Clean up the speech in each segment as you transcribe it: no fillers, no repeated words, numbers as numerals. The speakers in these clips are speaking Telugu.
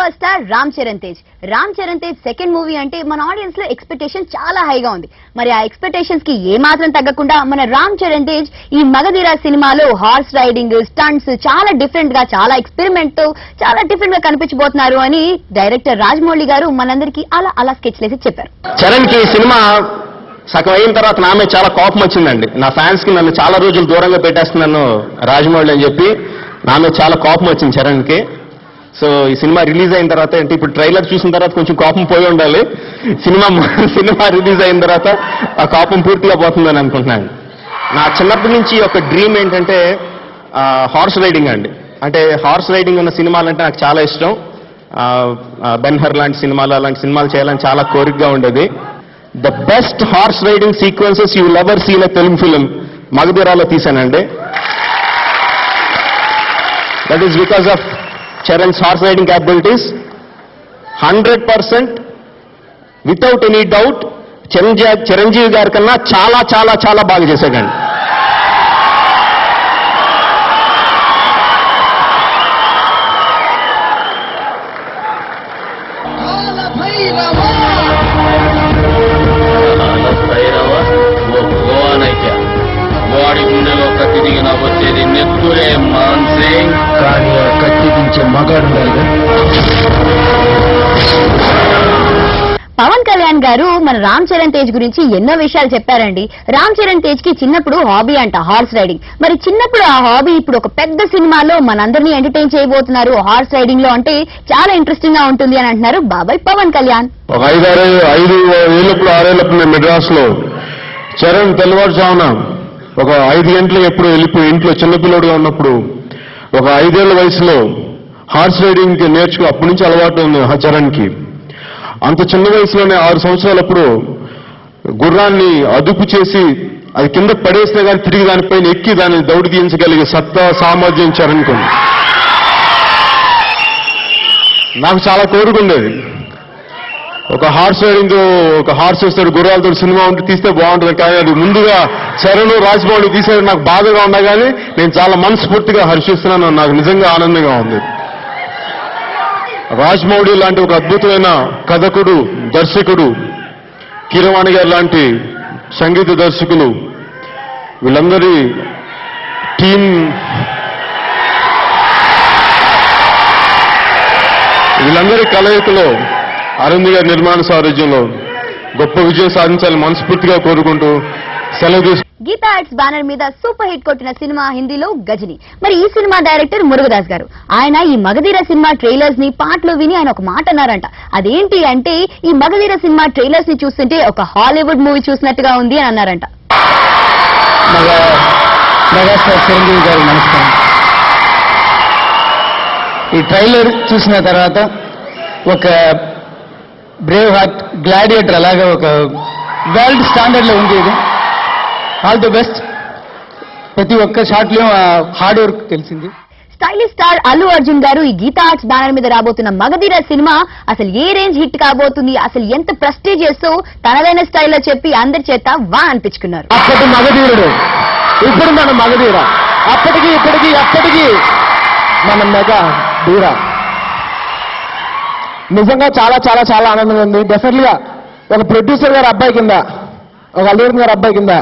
Power star Ram Charan Tej second movie అంటే మన ఆడియన్స్ లో ఎక్స్పెక్టేషన్ చాలా హైగా ఉంది. మరి ఆ ఎక్స్పెక్టేషన్స్ కి ఏ మాత్రం తగ్గకుండా మన రామ్ చరణ్ తేజ్ ఈ మగధీర సినిమాలో హార్స్ రైడింగ్, స్టంట్స్ చాలా డిఫరెంట్ గా, చాలా ఎక్స్పెరిమెంట్, చాలా డిఫరెంట్ గా కనిపించబోతున్నారు అని డైరెక్టర్ రాజమౌళి గారు మనందరికీ అలా స్కెచ్ లేసి చెప్పారు. చరణ్ కి సినిమా సగం అయిన తర్వాత నా మీద చాలా కోపం వచ్చిందండి. నా ఫ్యాన్స్ కి నన్ను చాలా రోజులు దూరంగా పెట్టేస్తున్నాను రాజమౌళి అని చెప్పి నా మీద చాలా కోపం వచ్చింది చరణ్ కి. సో ఈ సినిమా రిలీజ్ అయిన తర్వాత అంటే ఇప్పుడు ట్రైలర్ చూసిన తర్వాత కొంచెం కోపం పోయి ఉండాలి. సినిమా రిలీజ్ అయిన తర్వాత ఆ కోపం పూర్తిగా పోతుందని అనుకుంటున్నాను. నా చిన్నప్పటి నుంచి ఒక డ్రీమ్ ఏంటంటే హార్స్ రైడింగ్ అండి. అంటే హార్స్ రైడింగ్ ఉన్న సినిమాలంటే నాకు చాలా ఇష్టం. బెన్హర్ లాంటి సినిమాలు, అలాంటి సినిమాలు చేయాలని చాలా కోరికగా ఉండేది. The best horse riding sequences you will ever seen a Telugu film మగధీరాలో తీశానండి. That is because of Charan's horse riding capabilities. 100% without any doubt Chiranjeevi గారి కన్నా చాలా చాలా చాలా బాగా చేశాడండి. వాడి గుండెలో కత్తి దిగిన వచ్చేది నెత్తురే మాన్సింగ్, కానీ కత్తి దించే మగాడు. పవన్ కళ్యాణ్ గారు మన రామ్ చరణ్ తేజ్ గురించి ఎన్నో విషయాలు చెప్పారండి. రామ్ చరణ్ తేజ్ కి చిన్నప్పుడు హాబీ అంట హార్స్ రైడింగ్. మరి చిన్నప్పుడు ఆ హాబీ ఇప్పుడు ఒక పెద్ద సినిమాలో మనందరినీ ఎంటర్టైన్ చేయబోతున్నారు. హార్స్ రైడింగ్ లో అంటే చాలా ఇంట్రెస్టింగ్ గా ఉంటుంది అని అంటున్నారు బాబాయ్ పవన్ కళ్యాణ్. ఒక 5 ఏళ్ళప్పుడు 6 ఏళ్ళప్పుడు నేను మెడ్రాస్ లో చరణ్ తెల్లవారుజామున ఒక 5 గంటలు ఎప్పుడు వెళ్ళిపోయి ఇంట్లో చిన్నపిల్లడుగా ఉన్నప్పుడు ఒక 5 ఏళ్ల వయసులో హార్స్ రైడింగ్ నేర్చుకుని అప్పటి నుంచి అలవాటు ఉంది చరణ్ కి. అంత చిన్న వయసులోనే 6 సంవత్సరాలప్పుడు గుర్రాన్ని అదుపు చేసి అది కింద పడేసినా కానీ తిరిగి దానిపైన ఎక్కి దాన్ని దౌడి తీయించగలిగే సత్తా సామర్థ్యం చరణ్కు. నాకు చాలా కోరుకుండేది ఒక హార్స్ రైడింగ్, ఒక హార్స్ వస్తాడు గుర్రాలతో సినిమా ఉంటే తీస్తే బాగుంటుంది. కానీ అది ముందుగా చరణ్ రాజమౌళి తీసేది నాకు బాధగా ఉన్నా కానీ నేను చాలా మనస్ఫూర్తిగా హర్షిస్తున్నాను. నాకు నిజంగా ఆనందంగా ఉంది. రాజమౌళి లాంటి ఒక అద్భుతమైన కథకుడు, దర్శకుడు, కీరవాణి గారు లాంటి సంగీత దర్శకులు, వీళ్ళందరి టీం, వీళ్ళందరి కలయికలో అరుంధి గారి నిర్మాణ సారథ్యంలో గొప్ప విజయం సాధించాలని మనస్ఫూర్తిగా కోరుకుంటూ సెలవు తీసుకు. గీతా ఆర్ట్స్ బ్యానర్ మీద సూపర్ హిట్ కొట్టిన సినిమా హిందీలో గజని. మరి ఈ సినిమా డైరెక్టర్ మురుగదాస్ గారు. ఆయన ఈ మగధీర సినిమా ట్రైలర్స్ ని పాటలు విని ఆయన ఒక మాట అన్నారంట. అదేంటి అంటే ఈ మగధీర సినిమా ట్రైలర్స్ ని చూస్తుంటే ఒక హాలీవుడ్ మూవీ చూసినట్టుగా ఉంది అని అన్నారంట. చిరంజీవి గారు నమస్కారం. ఈ ట్రైలర్ చూసిన తర్వాత ఒక బ్రేవ్ హార్ట్, గ్లాడియేటర్ అలాగా ఒక వరల్డ్ స్టాండర్డ్ లో ఉంది. ఇది ఆల్ ది బెస్ట్. ప్రతి ఒక్క షాట్ లో హార్డ్ వర్క్ తెలిసింది. స్టైలిష్ స్టార్ అల్లు అర్జున్ గారు ఈ గీతా ఆర్ట్స్ బ్యానర్ మీద రాబోతున్న మగధీర సినిమా అసలు ఏ రేంజ్ హిట్ కాబోతుంది, అసలు ఎంత ప్రెస్టీజ్ చేస్తూ తనదైన స్టైల్లో చెప్పి అందరి చేత వా అనిపించుకున్నారు. అప్పటి మగధీరుడు, ఇప్పుడు మన మగధీర, అప్పటికి ఇప్పటికి ఎప్పటికీ మన మెగా ధీర. నిజంగా చాలా చాలా చాలా ఆనందంగా ఉంది. డెఫినెట్లీగా ఒక ప్రొడ్యూసర్ గారి అబ్బాయి కింద, ఒక అల్లు అర్జున్ గారి అబ్బాయి కింద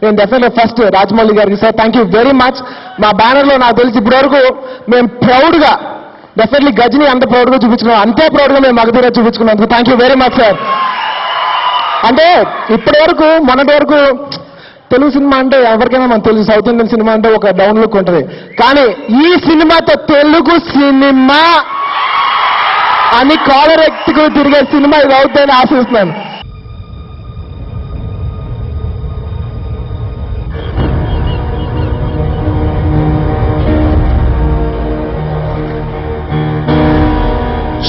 నేను డెఫినెట్లీ ఫస్ట్ రాజమౌళి గారికి sir thank you very much. మా బ్యానర్ లో నాకు తెలిసి ఇప్పటి వరకు మేము ప్రౌడ్ గా డెఫినెట్లీ గజని అంత ప్రౌడ్ గా చూపించుకున్నాం, అంతే ప్రౌడ్ గా మేము మగధీర చూపించుకున్నందుకు thank you very much sir. అంటే ఇప్పటి వరకు మొన్నటి వరకు తెలుగు సినిమా అంటే ఎవరికైనా మనకు తెలుసు, సౌత్ ఇండియన్ సినిమా అంటే ఒక డౌన్ లుక్ ఉంటుంది. కానీ ఈ సినిమాతో తెలుగు సినిమా అని కాలర్ ఎత్తుకు తిరిగే సినిమా ఇది అవుతుందని ఆశిస్తున్నాను.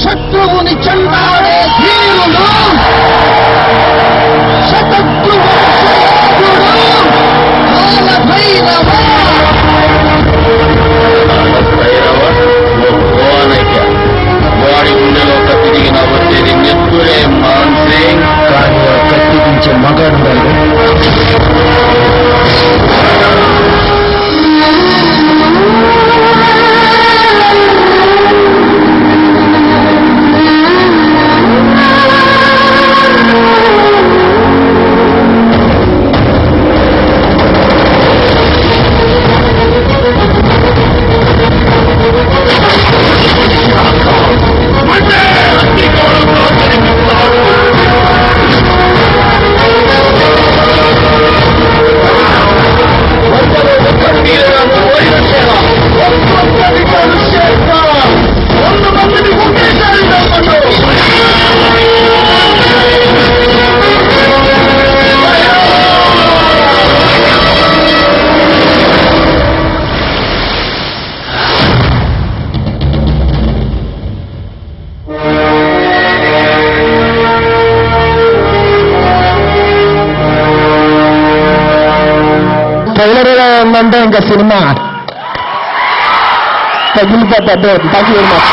శత్రువుని చెండాడే ధీరులు, వాడి గుండెలో కత్తి దిగిన వచ్చేది నెత్తురే మాన్సింగ్, కానీ కత్తి దించే మగాడు. ట్రైలర్ ఉందంటే ఇంకా సినిమా తగిలిపోతే. Thank you very much.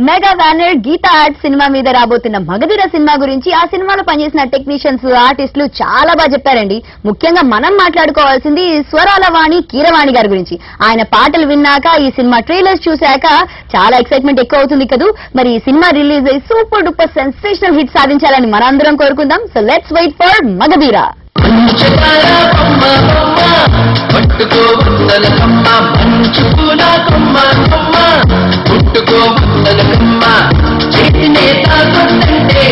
Mega banner Geetha art cinema మీద రాబోతున్న మగధీర సినిమా గురించి ఆ సినిమాలో పనిచేసిన టెక్నీషియన్స్ ఆర్టిస్టులు చాలా బాగా చెప్పారండి. ముఖ్యంగా మనం మాట్లాడుకోవాల్సింది స్వరాల వాణి కీరవాణి గారి గురించి. ఆయన పాటలు విన్నాక ఈ సినిమా ట్రైలర్స్ చూశాక చాలా ఎక్సైట్మెంట్ ఎక్కువ అవుతుంది కదూ. మరి ఈ సినిమా రిలీజ్ అయ్యి సూపర్ డూపర్ సెన్సేషనల్ హిట్ సాధించాలని మనందరం కోరుకుందాం. So let's wait for Magadheera. పట్టుకో వద్దల కమ్మ మంచు పూల కొమ్మ కొమ్మ పుట్టుకో వద్దల కమ్మ చేతినే తాకొద్దంటే